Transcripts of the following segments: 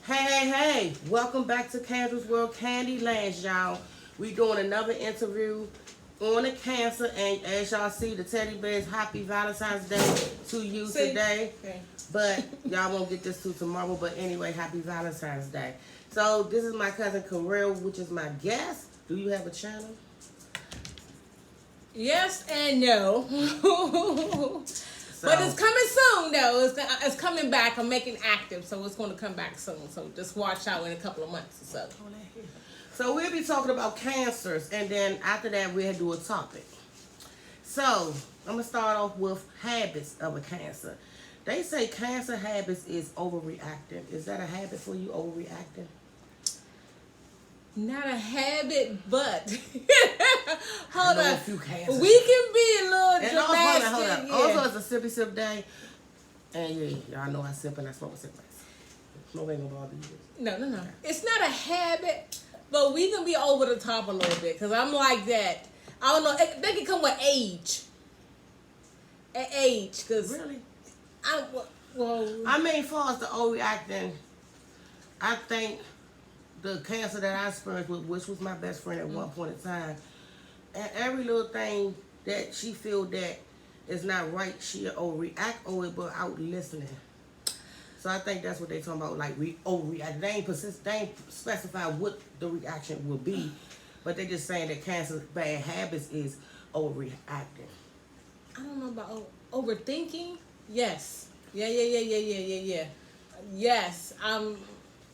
Hey, welcome back to Candra's World Candyland, y'all. We doing another interview on the cancer, and as y'all see, the teddy bears, happy Valentine's Day to you today. Okay. But y'all won't get this till tomorrow, but anyway, happy Valentine's Day. So this is my cousin Karel, which is my guest. Do you have a channel? Yes and no. But it's coming soon, though. It's coming back. I'm making active, so it's going to come back soon. So just watch out in a couple of months or so. So we'll be talking about cancers, and then after that, we'll do a topic. So I'm going to start off with habits of a cancer. They say cancer habits is overreacting. Is that a habit for you, overreacting? Not a habit, but hold on. A few cancers. We can be a little dramatic. Hold on. Also, it's a sippy sip day, and y'all know I sip and I smoke a sip. Smoke ain't gonna bother you. No. It's not a habit, but we can be over the top a little bit because I'm like that. I don't know. They can come with age. At age, because really, I mean, as far as the overreacting, I think the cancer that I experienced with, which was my best friend at one point in time, and every little thing that she feel that is not right, she overreact over it without listening. So I think that's what they talking about, like overreact. They ain't specify what the reaction will be, but they just saying that cancer's bad habits is overreacting. I don't know about overthinking. Yes. Yeah. Yes,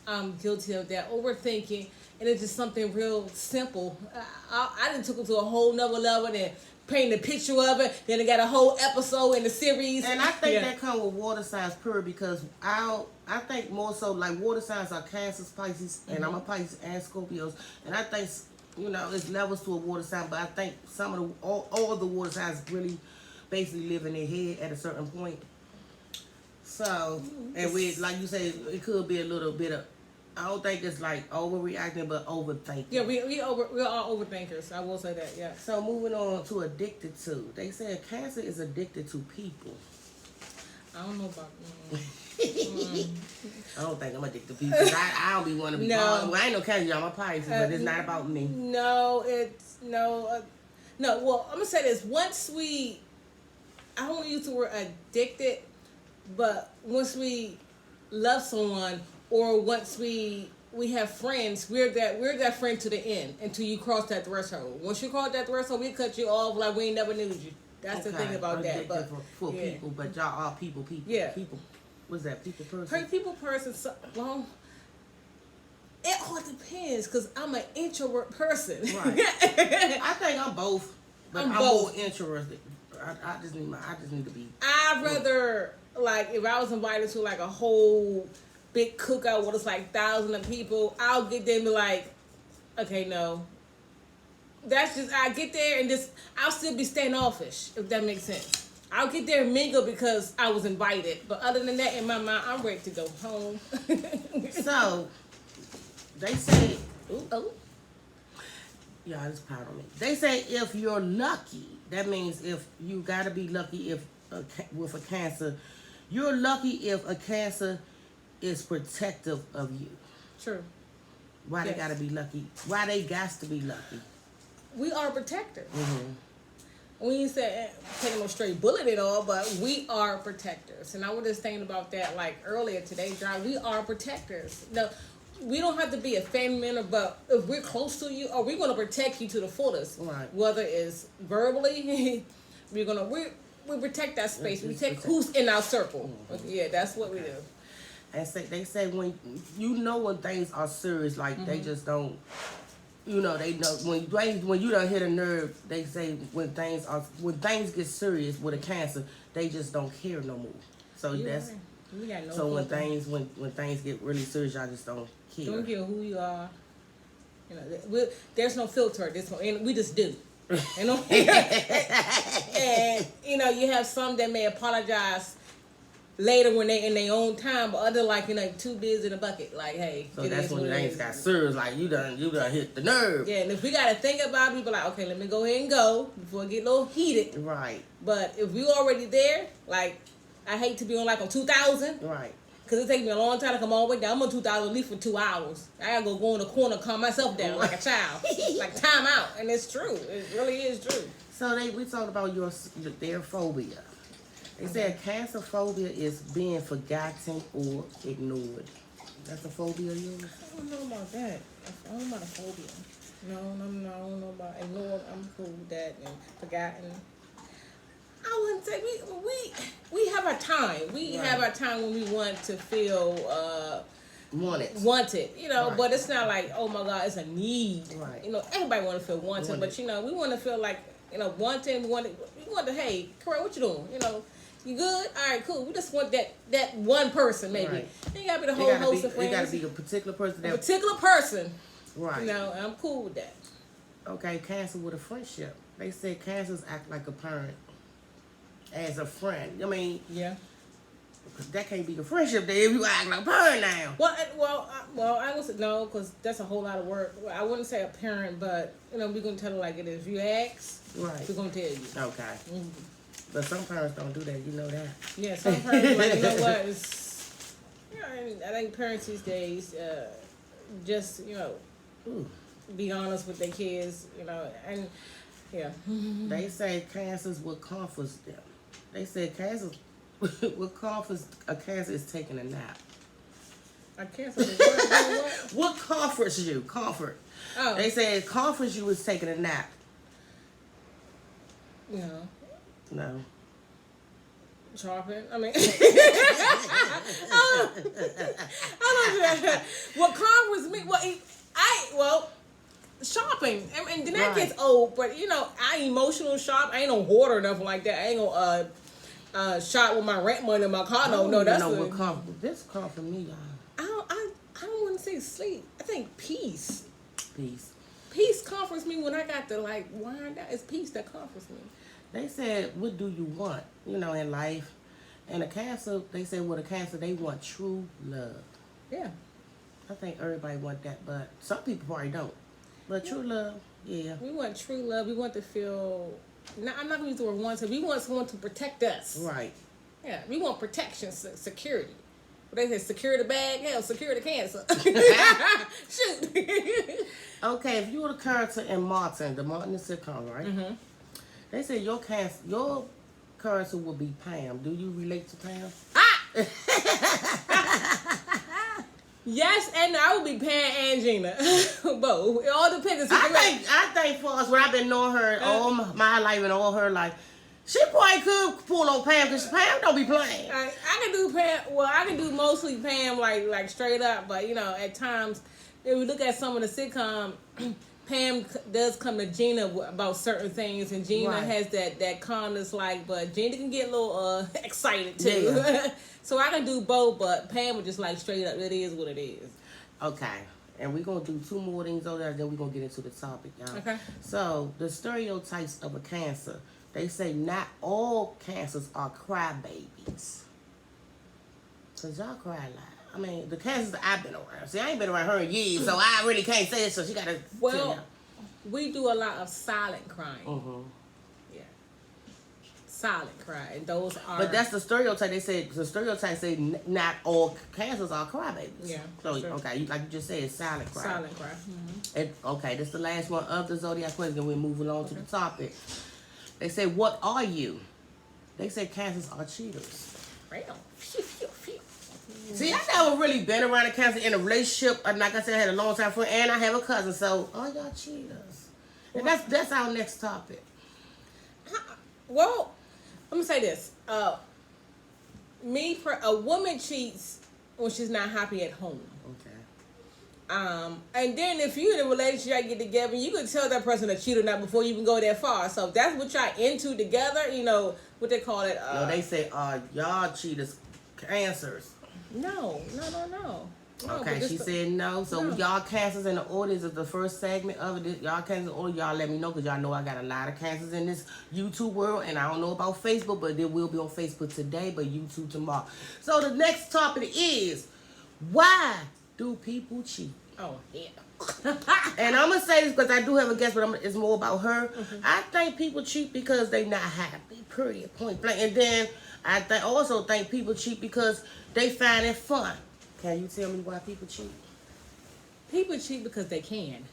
I'm guilty of that. Overthinking, and it's just something real simple. I done took it to a whole nother level and painted a picture of it. Then I got a whole episode in the series. And I think that comes with water signs, period, because I think more so like water signs are Cancer, Pisces, and I'm a Pisces and Scorpios, and I think it's levels to a water sign, but I think some of all the water signs really basically live in their head at a certain point. So, and we, like you say, it could be a little bit of, I don't think it's like overreacting, but overthinking. Yeah, we are overthinkers. I will say that, yeah. So moving on to addicted to. They say cancer is addicted to people. I don't know about I don't think I'm addicted to people. I don't be want to be. No. Well, I ain't no cancer, y'all. I'm a Pisces, but it's not about me. No, it's no. Well, I'm gonna say this. Once I don't want to use the word addicted, but once we love someone, or once we have friends, we're that friend to the end until you cross that threshold. Once you cross that threshold, we cut you off like we ain't never knew you. That's the thing about that. But for people, but y'all are people. Yeah. People. What's that? People person. People person. Well, it all depends because I'm an introvert person. Right. I think I'm both, but I'm more introverted. I just need to be. I'd rather, like, if I was invited to like a whole big cookout where it's like thousands of people, I'll get there and be like, okay, no. That's just, I get there and I'll still be standoffish, if that makes sense. I'll get there and mingle because I was invited. But other than that, in my mind, I'm ready to go home. So, they say, y'all just proud of me. They say if you're lucky, that means if you gotta be lucky with a cancer, you're lucky if a cancer is protective of you. True. Why they gotta be lucky? Why they got to be lucky? We are protectors. Mm-hmm. We ain't say taking no straight bullet at all, but we are protectors. And I was just thinking about that like earlier today, John. We are protectors. No, we don't have to be a family member, but if we're close to you, we're gonna protect you to the fullest. Right. Whether it's verbally, we protect that space. We protect who's in our circle. Mm-hmm. Yeah, that's what we do. And they say when things are serious, like they just don't. They know when you don't hit a nerve. They say when things get serious with a cancer, they just don't care no more. So when things get really serious, y'all just don't care. Don't care who you are. There's no filter. And we just do. And you have some that may apologize later when they in their own time, but other too busy in a bucket. Like, hey, so that's when things got serious. Like you done hit the nerve. Yeah, and if we gotta think about it, we be like, okay, let me go ahead and go before it get a little heated. Right. But if we already there, like, I hate to be on 2000. Right. because it takes me a long time to come all the way down. I'm on 2,000 at least for 2 hours. I gotta go in the corner, calm myself down like a child, like time out, and it's true. It really is true. So we talked about their phobia. They said cancer phobia is being forgotten or ignored. That's a phobia of yours? I don't know about that. I don't know about a phobia. No, I don't know about ignored. I'm cool with that and forgotten. I wouldn't say we have our time. We have our time when we want to feel wanted. You know, but it's not like, oh my God, it's a need. Right. You know, everybody want to feel wanted, but you know, we want to feel like, you know, wanted. We want to, hey, correct, what you doing? You know, you good? All right, cool. We just want that one person, maybe. Right. It gotta be the whole host of friends. It gotta be a particular person. A particular person. Right. You know, I'm cool with that. Okay, cancer with a friendship. They say cancers act like a parent as a friend. I mean, yeah, that can't be the friendship there if you act like a parent now. Well, I would say no, because that's a whole lot of work. Well, I wouldn't say a parent, but you know, we're gonna tell it like it is. If you ask, we're gonna tell you. Okay. Mm-hmm. But some parents don't do that. You know that. Yeah, some parents like, you know what? It's, you know, I think parents these days just, you know, be honest with their kids, you know, and yeah. They say cancers will comfort them. They said cancer what comforts a cancer is taking a nap. A cancer is what? What comforts you? Comfort. Oh. They say it comforts you is taking a nap. No. No. Shopping. I mean, what comforts me? Well, shopping. I mean, then that gets old. But you know, I emotional shop. I ain't no hoarder or nothing like that. I ain't gonna shop with my rent money in my car. No, that's what comfort. This comfort me, y'all. I don't want to say sleep. I think peace. Peace comforts me when I got to like wind down. It's peace that comforts me. They said, what do you want, you know, in life? And a cancer, they said with a cancer, they want true love. Yeah. I think everybody want that, but some people probably don't. But true love, yeah. We want true love. We want to feel, I'm not going to use the word wanted. We want someone to protect us. Right. Yeah, we want protection, security. But they say secure the bag, hell, secure the cancer. Shoot. Okay, if you were the character in Martin, the Martin sitcom, right? Mm-hmm. They say your character will be Pam. Do you relate to Pam? Yes, and I would be Pam and Gina. Both. It all depends. I think for us, when I've been knowing her all my life and all her life, she probably could pull on Pam because Pam don't be playing. I can do Pam. Well, I can do mostly Pam like straight up, but you know, at times if we look at some of the sitcom. Pam does come to Gina about certain things, and Gina has that calmness, like, but Gina can get a little excited too. Yeah. So I can do both, but Pam would just like straight up, it is what it is. Okay, and we're gonna do 2 more things over there, then we're gonna get into the topic, y'all. Okay. So the stereotypes of a cancer. They say not all cancers are crybabies. Cause y'all cry a lot. I mean, the cancers that I've been around. See, I ain't been around her in years, so I really can't say it, so she got to tell you. We do a lot of silent crying. Mm-hmm. Yeah. Silent crying. And those are... But that's the stereotype. They say, the stereotype say not all cancers are crybabies. Yeah. So, okay, like you just said, silent cry. Silent cry. Mm-hmm. And, okay, this is the last one of the Zodiac question. We're moving on to the topic. They say, what are you? They say cancers are cheaters. Right on. See, I never really been around a cancer in a relationship. And like I said, I had a long time friend, and I have a cousin. So, y'all cheaters. And that's our next topic. Well, let me say this. A woman cheats when she's not happy at home. Okay. And then if you're in a relationship, you get together, you can tell that person a cheater or not before you even go that far. So if that's what y'all into together, you know, what they call it. No, they say, y'all cheaters, cancers. No. Okay, she said no. So y'all cancers in the audience is the first segment of it. Y'all cancers or y'all let me know because y'all know I got a lot of cancers in this YouTube world, and I don't know about Facebook, but it will be on Facebook today, but YouTube tomorrow. So the next topic is why Do people cheat? Oh, yeah. And I'm gonna say this because I do have a guess, but it's more about her. I think people cheat because they not happy. Period. Point blank. And then also think people cheat because they find it fun. Can you tell me why people cheat? People cheat because they can.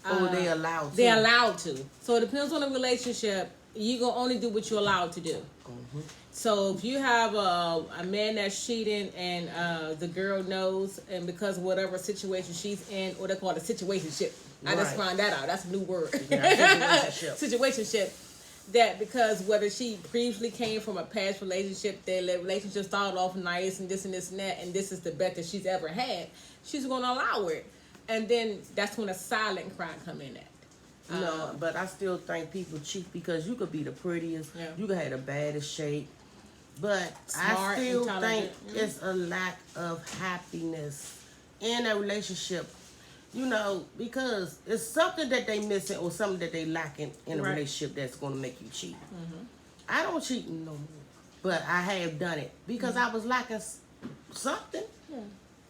Or they allowed to? They're allowed to. So it depends on the relationship. You gonna only do what you're allowed to do. Mm-hmm. So if you have a man that's cheating and the girl knows, and because of whatever situation she's in, or they call it a situationship. I just found that out. That's a new word. Yeah, situationship. That because whether she previously came from a past relationship, their relationship started off nice and this and that, and this is the best that she's ever had, she's going to allow it. And then that's when a silent cry come in at. No, but I still think people cheat because you could be the prettiest, you could have the baddest shape, but Smart, I still think intelligent. it's a lack of happiness in a relationship. You know, because it's something that they missing or something that they lacking in a relationship that's going to make you cheat. Mm-hmm. I don't cheat no more, but I have done it because I was lacking something. Yeah.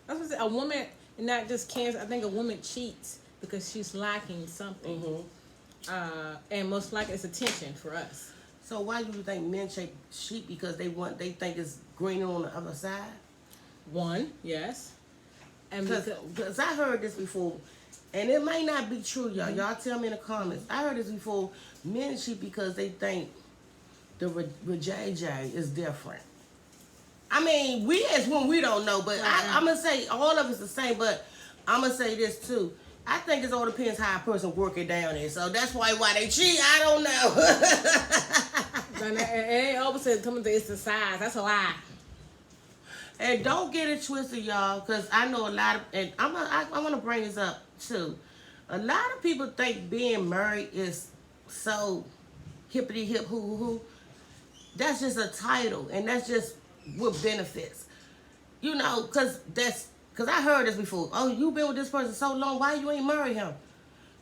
I was gonna say, a woman, not just cancer, I think a woman cheats because she's lacking something. Mm-hmm. And most likely it's attention for us. So why do you think men cheat? Because they think it's greener on the other side? One, yes. And Because I heard this before, and it might not be true, y'all. Y'all tell me in the comments. I heard this before. Men cheat because they think the JJ is different. I mean, we as women, we don't know, but I'm going to say all of it's the same, but I'm going to say this too. I think it all depends how a person work it down there. So that's why they cheat. I don't know. And it ain't always coming to it's the size. That's a lie. And don't get it twisted, y'all, because I know a lot of, and I want to bring this up too. A lot of people think being married is so hippity hip hoo hoo hoo. That's just a title, and that's just what benefits. You know, because I heard this before. Oh, you been with this person so long, why you ain't marry him?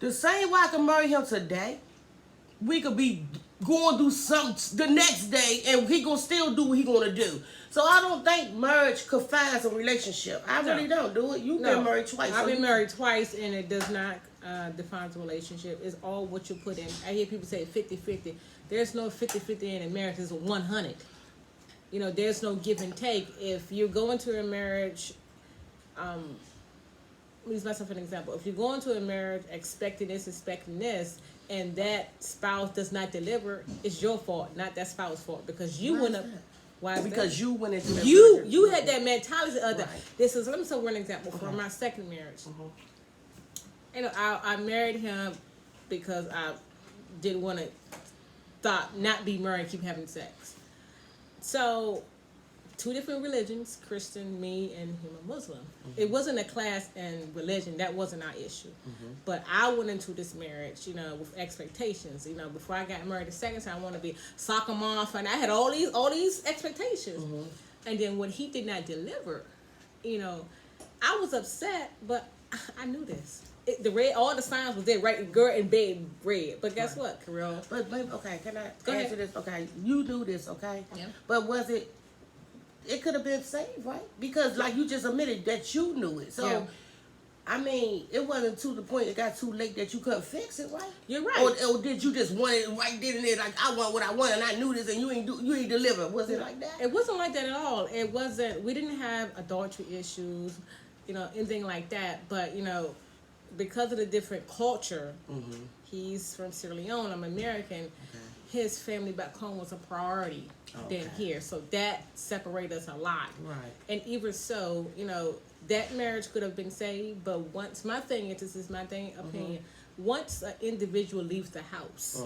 The same way I can marry him today, we could be going through something the next day, and he gonna still do what he gonna do. So I don't think marriage confines a relationship. I really don't do it. You've been married twice. I've been married twice, and it does not define the relationship. It's all what you put in. I hear people say 50-50. There's no 50-50 in a marriage. It's a 100. You know, there's no give and take. If you go into a marriage, let me use myself an example. If you go into a marriage expecting this, and that spouse does not deliver, it's your fault, not that spouse's fault, because you went up. Why? Because you went into you had that mentality of that. This is, let me say one example for my second marriage. You know, I married him because I didn't want to not be married, keep having sex. So, two different religions, Christian, me, and him a Muslim. It wasn't a class and religion, that wasn't our issue. But I went into this marriage, you know, with expectations. You know, before I got married the second time, I want to be sock him off, and I had all these expectations. And then when he did not deliver, you know, I was upset, but I knew this. All the signs was there, right? Girl in bed, red. But guess what, Carol? But babe, okay, can I Go answer ahead. this? Okay, you do this, okay? Yeah. But was it? It could have been saved, right? Because like you just admitted that you knew it. So, Yeah. I mean, it wasn't to the point it got too late that you couldn't fix it, right? You're right. Or did you just want it right then and there? Like I want what I want, and I knew this, and you ain't deliver. Was it like that? It wasn't like that at all. It wasn't. We didn't have adultery issues, you know, anything like that. But you know, because of the different culture, he's from Sierra Leone. I'm American. Okay. His family back home was a priority than here, so that separated us a lot. Right. And even so, you know, that marriage could have been saved. But once my thing is, this is my thing opinion. Once an individual leaves the house,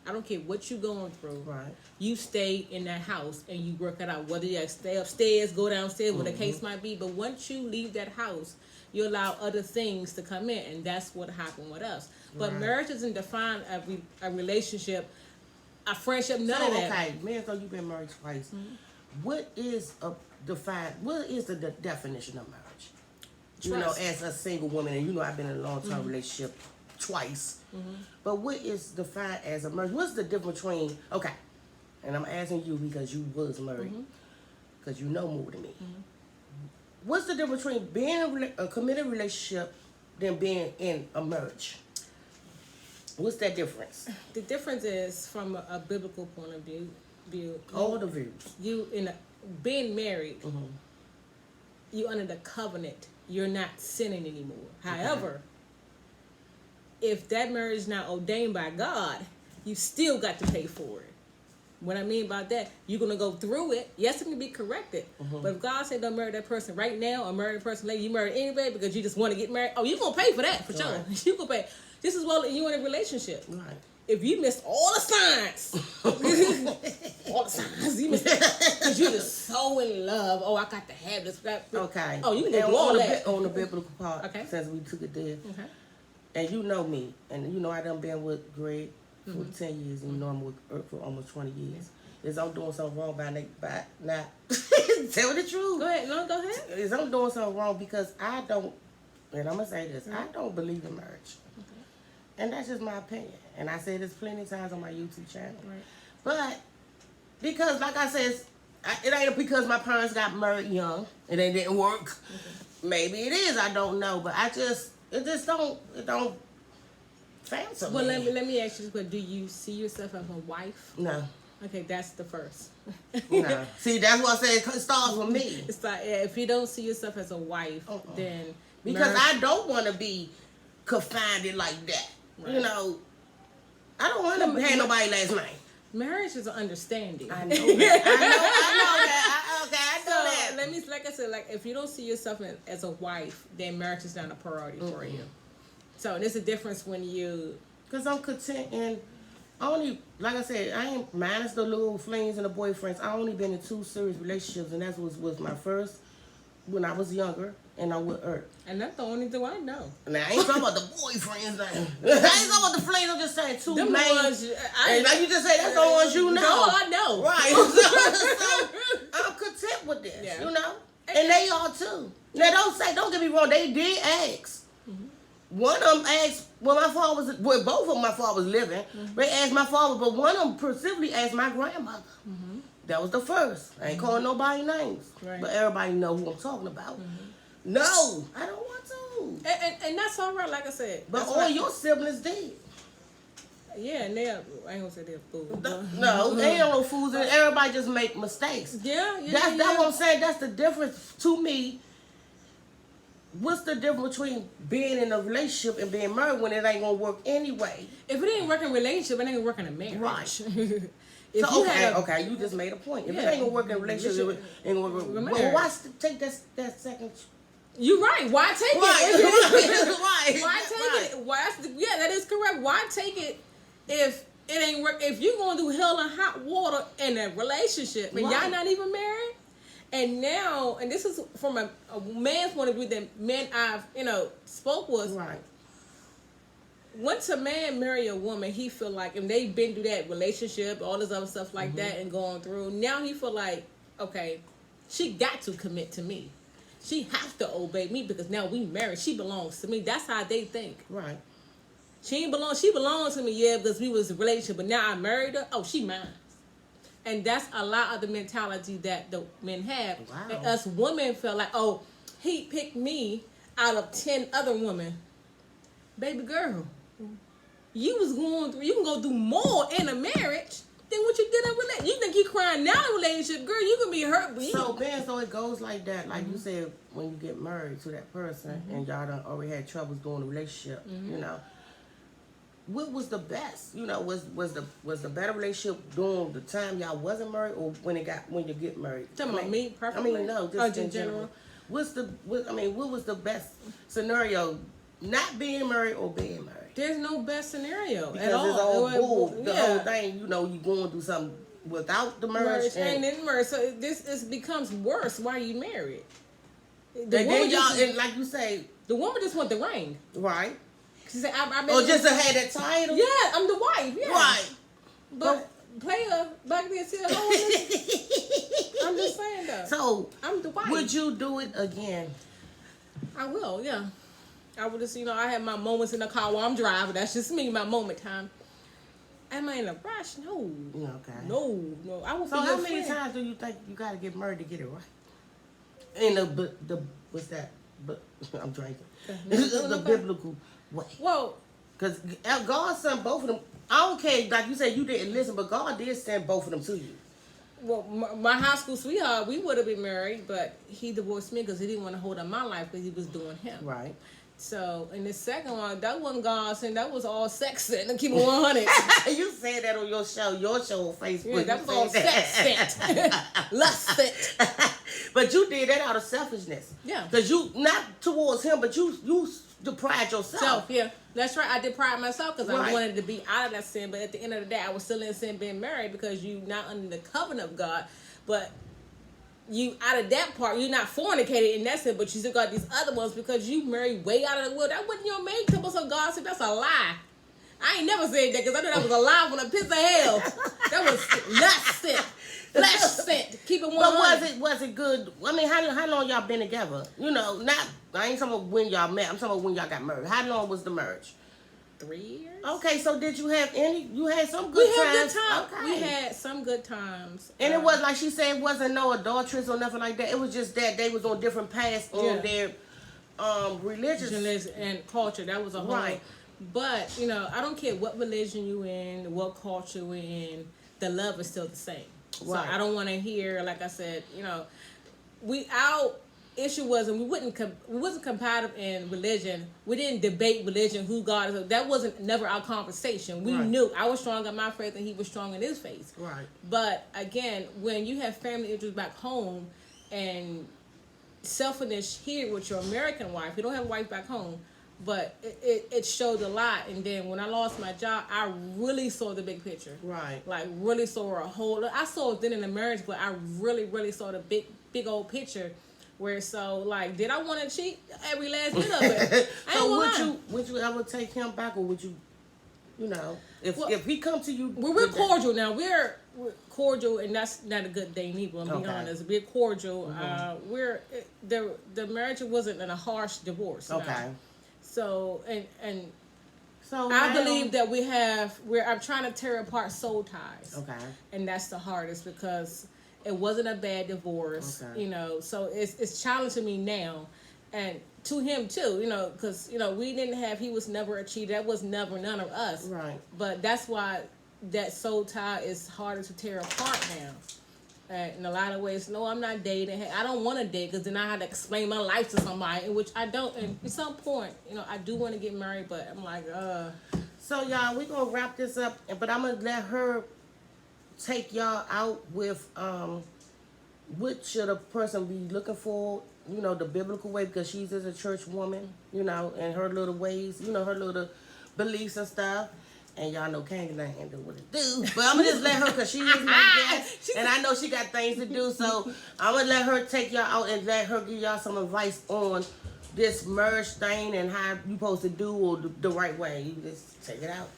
I don't care what you're going through. Right. You stay in that house and you work it out. Whether you stay upstairs, go downstairs, whatever the case might be. But once you leave that house, you allow other things to come in, and that's what happened with us. But marriage doesn't define a relationship, a friendship, none of that. Okay, man, so you've been married twice. What is the definition of marriage? Trust. You know, as a single woman, and you know I've been in a long-term relationship twice. But what is defined as a marriage? What's the difference between, okay, and I'm asking you because you was married, because you know more than me. what's the difference between being in a committed relationship than being in a marriage? What's that difference? The difference is from a biblical point of view. All the views. You being married, Mm-hmm. you under the covenant. You're not sinning anymore. However, if that marriage is not ordained by God, you still got to pay for it. What I mean by that, you're gonna go through it. Yes, it can be corrected. But if God said don't marry that person right now, or marry a person later, you marry anybody because you just want to get married. Oh, you're gonna pay for that for sure. Right. You gonna pay. Just as well as you in a relationship. Right. If you missed all the signs, all the signs, you missed because you're just so in love. Oh, I got to have this. Okay. Oh, you can And do all that. on the biblical part, Okay. since we took it there. Okay. And you know me, and you know I done been with Greg for 10 years, and you know I'm with Earth for almost 20 years. Is I'm doing something wrong by not tell the truth. Go ahead. No, go ahead. Is I'm doing something wrong because I don't, and I'm gonna say this, I don't believe in marriage, and that's just my opinion. And I say this plenty of times on my YouTube channel. Right. But because, like I said, it ain't because my parents got married young and they didn't work. Maybe it is. I don't know, but it don't fancy Well, me. let me ask you this: but do you see yourself as a wife? No. Okay, that's the first. No. See, that's what I said. It starts with me. It's like if you don't see yourself as a wife, then Because marriage- I don't want to be confined like that. Right. You know, I don't want to have nobody last name. marriage is an understanding. I know that. I know that. Okay, I know that. So let me, like I said, like if you don't see yourself as a wife, then marriage is not a priority for you. So there's a difference when you. Because I'm content and only, like I said, I ain't minus the little flings and the boyfriends. I only been in 2 serious relationships, and that was my first when I was younger, and I'm with Earth. And that's the only thing I know. Now, I ain't talking about the boyfriends now. I ain't talking about the flings. I'm just saying 2 Them main. ones, And like you just say, that's the ones you know. No, I know. Right. So I'm content with this, Yeah. you know? And they are too. Now, don't get me wrong, they did ask. One of them asked, both of them my father was living. They asked my father, but one of them specifically asked my grandmother. That was the first. I ain't calling nobody names. Right. But everybody know who I'm talking about. No, I don't want to. And that's all right, like I said. But That's all right. your siblings did. Yeah, and they're, I ain't gonna say they're fools. No, they ain't no fools. And everybody just make mistakes. Yeah. That's what I'm saying. That's the difference to me. What's the difference between being in a relationship and being married when it ain't gonna work anyway? If it ain't working in a relationship, it ain't gonna work in a marriage. Right. If So, you had a, you just made a point. If it Yeah. ain't gonna work in a relationship, it ain't gonna work. Remember. Well, why take that second? you're right. Why take Right. it? Right. Why take it? Why? Yeah, that is correct. Why take it if it ain't work? If you're gonna do hell and hot water in a relationship and y'all Right. not even married, and now, and this is from a man's point of view that men I've spoke with. Right. Once a man marry a woman, he feel like, and they've been through that relationship, all this other stuff like that, and going through. Now he feel like, okay, she got to commit to me. She has to obey me because now we married. She belongs to me. That's how they think. Right. She ain't belong. She belongs to me, yeah, because we was in a relationship. But now I married her. Oh, she mine. And that's a lot of the mentality that the men have. Wow. And us women feel like, oh, he picked me out of 10 other women. Baby girl, you can go do more in a marriage than what you did in a relationship. You think you crying now in a relationship, girl, you can be hurt. But So it goes like that. Like you said, when you get married to that person and y'all done already had troubles during the relationship, you know. What was the best? You know, was the better relationship during the time y'all wasn't married, or when you get married? Talking about me, I perfectly? mean, no, just in general. What was the best scenario? Not being married or being married? There's no best scenario Because at all. it's all bull. The Yeah. whole thing, you going through something without the marriage. And then marriage. So this becomes worse while you married. And then y'all, and like you say, the woman just want the ring. right? She said, I Or just to have that title? Yeah, I'm the wife. Yeah. Right. But player back there still I'm just saying though. So, I'm the wife. would you do it again? I will, yeah. I would just, I have my moments in the car while I'm driving. That's just me, my moment time. Am I in a rush? No. Okay. No. I won't So be how your many friend. times do you think you got to get married to get it right? in the what's that? But I'm drinking. The biblical way. Well, because God sent both of them. I don't care, like you said, you didn't listen, but God did send both of them to you. Well, my high school sweetheart, we would have been married, but he divorced me because he didn't want to hold up my life because he was doing him. Right. So, in the second one, that wasn't God sin, that was all sex sin. To keep it 100. You said that on your show on Facebook. Yeah, that was all sex sin. Lust sin. But you did that out of selfishness. Yeah. Because you, not towards him, but you deprived yourself. Yeah, that's right. I did pride myself because Right. I wanted to be out of that sin. But at the end of the day, I was still in sin being married because you not under the covenant of God. But you out of that part, you're not fornicated in that sin, but you still got these other ones because you married way out of the will. That wasn't your main couple, so God said that's a lie. I ain't never said that because I knew that was a lie from the pits of hell. That was lust sin, flesh sin. Keep it 100. But was it good? I mean, how long y'all been together? You know, I ain't talking about when y'all met. I'm talking about when y'all got married. How long was the marriage? 3 years. Okay, so did you have any? You had some good times. We had good times. Okay. We had some good times. And it was like she said, it wasn't no adulteress or nothing like that. It was just that they was on different paths on their religious and culture. That was a whole. Right. But I don't care what religion you in, what culture we in. The love is still the same. Right. So I don't want to hear, like I said, our issue was, and we wasn't compatible in religion. We didn't debate religion, who God is. That wasn't never our conversation. We Right. knew I was strong in my faith and he was strong in his faith. Right. But again, when you have family interests back home and selfishness here with your American wife, you don't have a wife back home, but it showed a lot. And then when I lost my job, I really saw the big picture. Right. Like really saw a whole. I saw it then in the marriage, but I really saw the big old picture. Where did I want to cheat every last bit of it? So would you ever take him back, or would you, if he come to you? We're cordial now. We're cordial, and that's not a good thing either. I'm being honest. We're cordial. Mm-hmm. The marriage wasn't in a harsh divorce. Okay. No. So and so I believe that I'm trying to tear apart soul ties. Okay. And that's the hardest because it wasn't a bad divorce, so it's challenging me now, and to him too, because he was never a cheater. That was never none of us. Right. But that's why that soul tie is harder to tear apart now. In a lot of ways, no, I'm not dating. I don't want to date because then I had to explain my life to somebody, which I don't. And at some point, I do want to get married, but I'm like, So y'all, we're gonna wrap this up, but I'm gonna let her take y'all out with what should a person be looking for, the biblical way, because she's a church woman, and her little ways, her little beliefs and stuff. And y'all know Candra ain't do what it do. But I'm going to just let her, because she is my guest, and I know she got things to do. So I'm going to let her take y'all out and let her give y'all some advice on this marriage thing and how you supposed to do or the right way. You just take it out.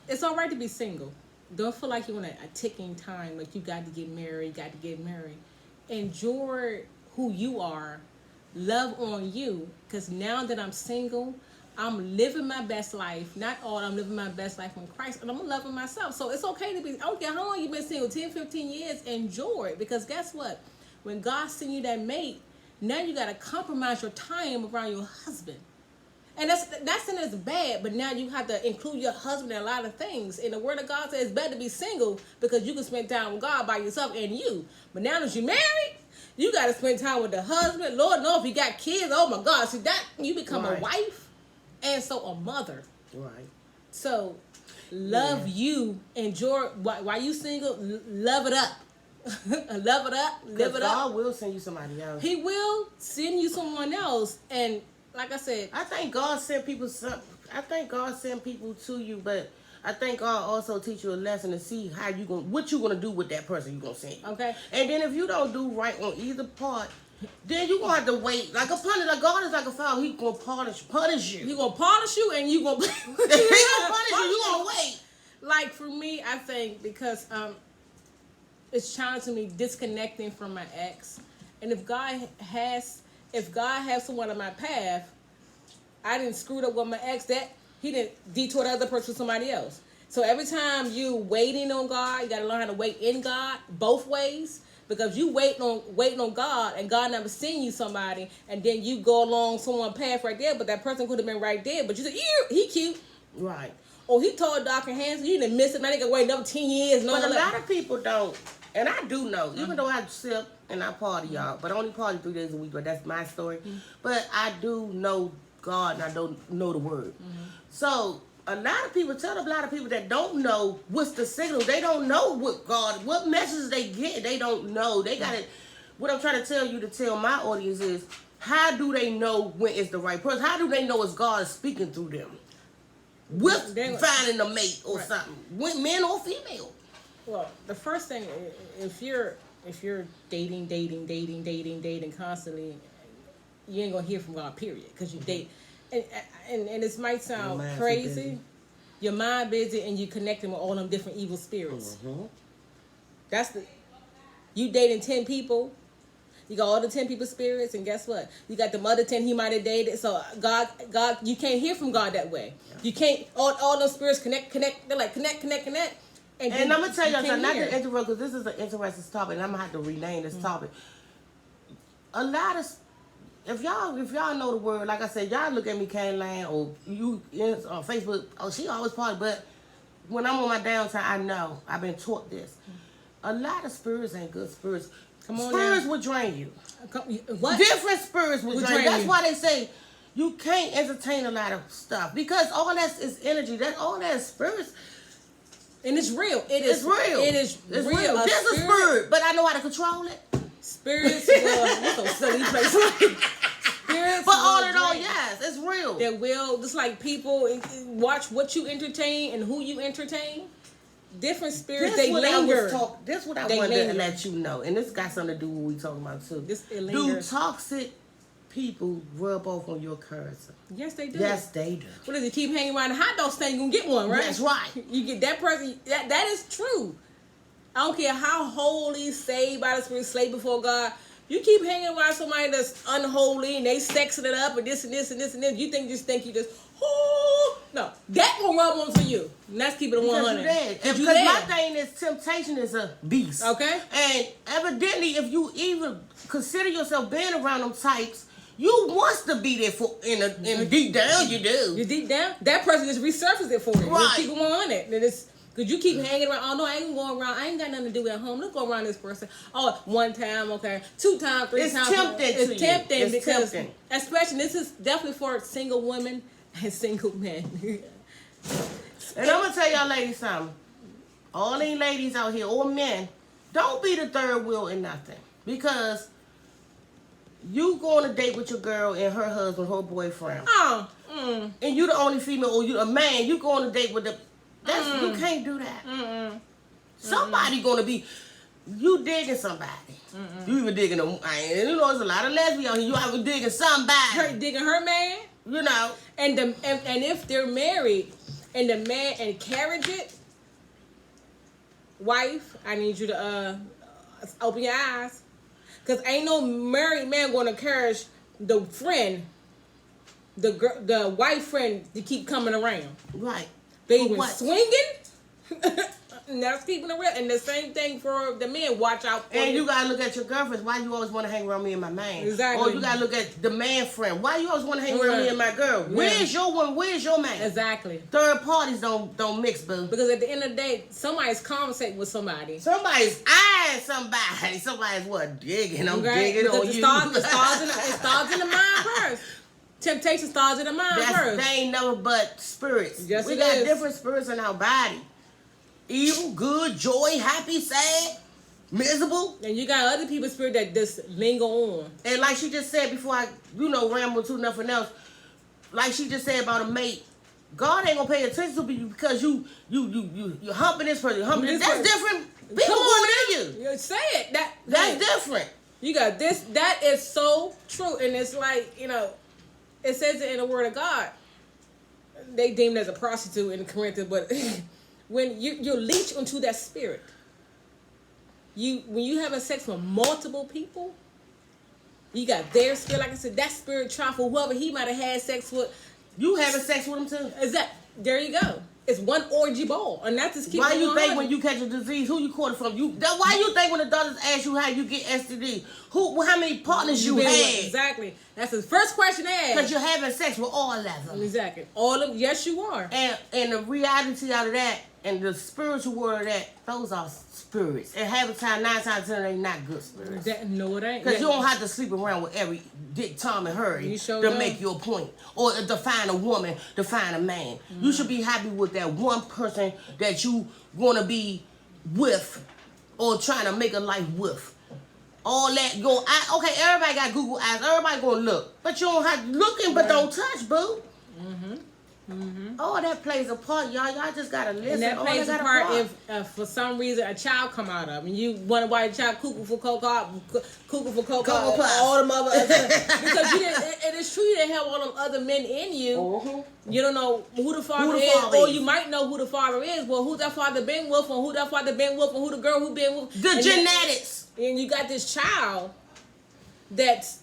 It's all right to be single. Don't feel like you're on a ticking time, like you got to get married. Enjoy who you are. Love on you. Because now that I'm single, I'm living my best life. I'm living my best life in Christ. And I'm loving myself. So it's okay to be, I don't care how long you've been single, 10, 15 years, enjoy it. Because guess what? When God sends you that mate, now you got to compromise your time around your husband. And that's in as bad, but now you have to include your husband in a lot of things. And the word of God says it's better to be single because you can spend time with God by yourself and you. But now that you're married, you got to spend time with the husband. Lord knows if you got kids, oh my God. See, that you become a wife and so a mother. Right. So love you. Enjoy. While you single, love it up. Love it up. Live it up. God will send you somebody else. He will send you someone else. And like I said, I think God sent people to you, but I think God also teach you a lesson to see what you gonna do with that person you gonna send you. Okay. And then if you don't do right on either part, then you gonna have to wait. Like God is like a father. He gonna punish you. He gonna punish you, and you gonna he gonna punish you. You gonna wait. Like for me, I think because it's challenging me disconnecting from my ex, and if God has someone on my path, I didn't screw up with my ex, that he didn't detour the other person to somebody else. So every time you waiting on God, you got to learn how to wait in God both ways. because you waiting on God, and God never seen you somebody, and then you go along someone's path right there, but that person could have been right there, but you said, he cute. Right. Oh, he tall, dark, and handsome. You didn't miss it. Man, they can wait another 10 years. But a lot of people don't, and I do know, even though I sip and I party, y'all, but I only party 3 days a week, but that's my story. But I do know God, and I don't know the word. So a lot of people, tell a lot of people that don't know what's the signal. They don't know what messages they get. They don't know. They got to, what I'm trying to tell you to tell my audience is, how do they know when it's the right person? How do they know it's God speaking through them? With finding a mate or something, with men or female. Well, the first thing, if you're dating constantly, you ain't gonna hear from God. Period, because you date, and this might sound crazy. Your mind busy, and you connecting with all them different evil spirits. That's you dating 10 people. You got all the 10 people spirits, and guess what? You got the other 10 he might have dated. So God, you can't hear from God that way. Yeah. You can't. All those spirits connect. They're like connect. And I'm gonna tell you something. Not to interrupt, because this is an interesting topic, and I'm gonna have to rename this topic. A lot of, if y'all know the word, like I said, y'all look at me, Caroline, or you on Facebook. Oh, she always party, but when I'm on my downtime, I know I've been taught this. A lot of spirits ain't good spirits. Spirits will drain you. What? Different spirits will drain you. That's why they say you can't entertain a lot of stuff, because all that is energy. All that is spirits. And it's real. It's real. It's real. There's a spirit, but I know how to control it. Spirits will, silly place. Spirits. But all in all, yes, it's real. They will, just like people watch what you entertain and who you entertain. Different spirits, they linger. This is what I wanted to let you know, and this got something to do with what we talking about too. Do toxic people rub off on your character? Yes, they do. Yes, they do. What is it? Keep hanging around the hot dog stand, you gonna get one, right? That's right. You get that person. That is true. I don't care how holy, saved by the Spirit, slave before God. You keep hanging around somebody that's unholy and they sexing it up and this and this and this and this. You think you just no, that will rub on for you. And let's keep it at 100. Because my thing is, temptation is a beast. Okay. And evidently, if you even consider yourself being around them types, you want to be there for in a deep down. You do. You deep down. That person just resurfaces it for you. Right. Keep it 100. Because you keep hanging around. Oh, no, I ain't going around. I ain't got nothing to do at home. Let's go around this person. Oh, 1 time, okay. 2 times, 3 times. It's tempting. It's tempting. Especially, this is definitely for single women and single men. And I'm going to tell y'all ladies something. All these ladies out here, or men, don't be the third wheel in nothing. Because you go on a date with your girl and her husband, her boyfriend. And you the only female, or you a man, you go on a date with the... You can't do that. Somebody gonna be... You digging somebody. You even digging them. You know, there's a lot of lesbians out here. You ever digging somebody. Her digging her man. You know. And if they're married and the man encourage it, wife, I need you to open your eyes. Because ain't no married man going to encourage the friend, the wife friend, to keep coming around. Right. They even swinging. That's keeping it real. And the same thing for the men. Watch out for And you got to look at your girlfriends. Why you always want to hang around me and my man? Exactly. Or you got to look at the man friend. Why you always want to hang around me and my girl? Yeah. Where's your one? Where's your man? Exactly. Third parties don't mix, boo. Because at the end of the day, somebody's conversating with somebody. Somebody's eyeing somebody. Somebody's what? Digging. I'm digging on you. It starts in the mind first. Temptation starts in the mind first. They ain't never but spirits. Yes, we got different spirits in our body. Evil, good, joy, happy, sad, miserable. And you got other people's spirit that just linger on. And like she just said before I, ramble to nothing else, like she just said about a mate, God ain't gonna pay attention to you because you humping this person, humping this. That's different. People going in you. Say it. That's different. You got this. That is so true. And it's like, it says it in the Word of God. They deemed as a prostitute in Corinthians, but when you leech onto that spirit, when you having sex with multiple people, you got their spirit. Like I said, that spirit trying for whoever he might have had sex with. You having sex with him too? There you go. it's one orgy ball, and that just keeps. Why you think on. when you catch a disease, who you caught it from? Why you think when the doctors ask you how you get STD, how many partners you been had? with? Exactly. That's the first question they ask. Because you're having sex with all of them. Exactly. All of them. Yes, you are. And the reality out of that, and the spiritual world of that, those are spirits. And half the time, 9 times out of 10, they not good spirits. No, it ain't. Because you don't have to sleep around with every Dick, Tom, and Harry to make your point. Or to find a woman, to find a man. Mm-hmm. You should be happy with that one person that you want to be with or trying to make a life with. All that okay, everybody got Google eyes. Everybody gonna look. But you don't have looking, but don't touch, boo. Mm-hmm. Mm-hmm. All that plays a part, y'all. Y'all just gotta listen. And that plays a part if for some reason a child come out of, and you wonder why the child cuckoo for cocoa, all them other because you didn't. It is true you didn't have all them other men in you. Mm-hmm. You don't know who the father is, or you might know who the father is. Well, who that father been with, and who that father been with, and who the girl who been with. The genetics. And you got this child that's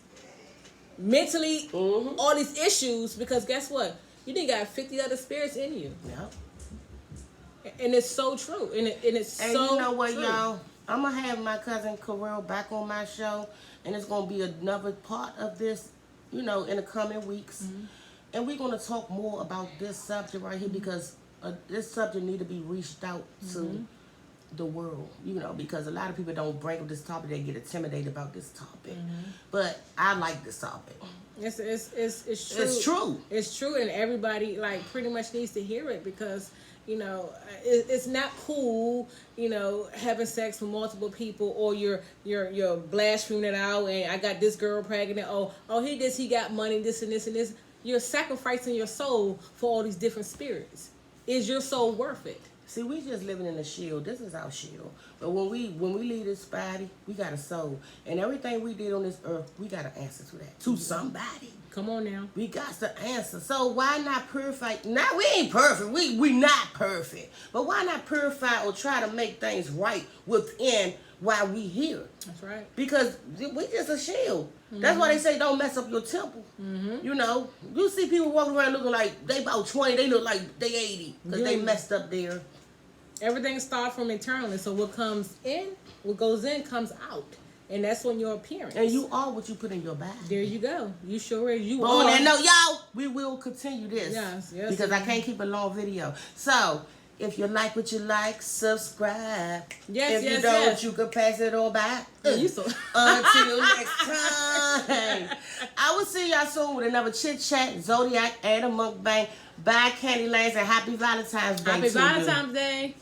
mentally all these issues because guess what? You didn't got 50 other spirits in you. Yeah. And it's so true. And it's so true. And you know what, y'all? I'm going to have my cousin Carell back on my show. And it's going to be another part of this, in the coming weeks. Mm-hmm. And we're going to talk more about this subject right here because this subject need to be reached out to the world, because a lot of people don't bring up this topic. They get intimidated about this topic. Mm-hmm. But I like this topic. It's true. It's true. It's true, and everybody pretty much needs to hear it because it's not cool. Having sex with multiple people, or you're blaspheming it out. And I got this girl pregnant. Oh, he got money. This and this and this. You're sacrificing your soul for all these different spirits. Is your soul worth it? See, we just living in a shield. This is our shield. But when we leave this body, we got a soul. And everything we did on this earth, we got an answer to that. To somebody. Come on now. We got to answer. So why not purify? Now, we ain't perfect. We not perfect. But why not purify or try to make things right within while we here? That's right. Because we just a shield. Mm-hmm. That's why they say don't mess up your temple. Mm-hmm. You see people walking around looking like they about 20. They look like they 80 because they messed up there. Everything starts from internally. So what goes in comes out. And that's when your appearance. And you are what you put in your body. There you go. You sure is. You are. On that note, y'all, we will continue this. Yes. Because I can't keep a long video. So, if you like what you like, subscribe. Yes, if you don't, you can pass it on by. Until next time. I will see y'all soon with another Chit Chat, Zodiac, and a mukbang. Bye, Candy Lanes, and happy Valentine's Day. Happy Valentine's Day.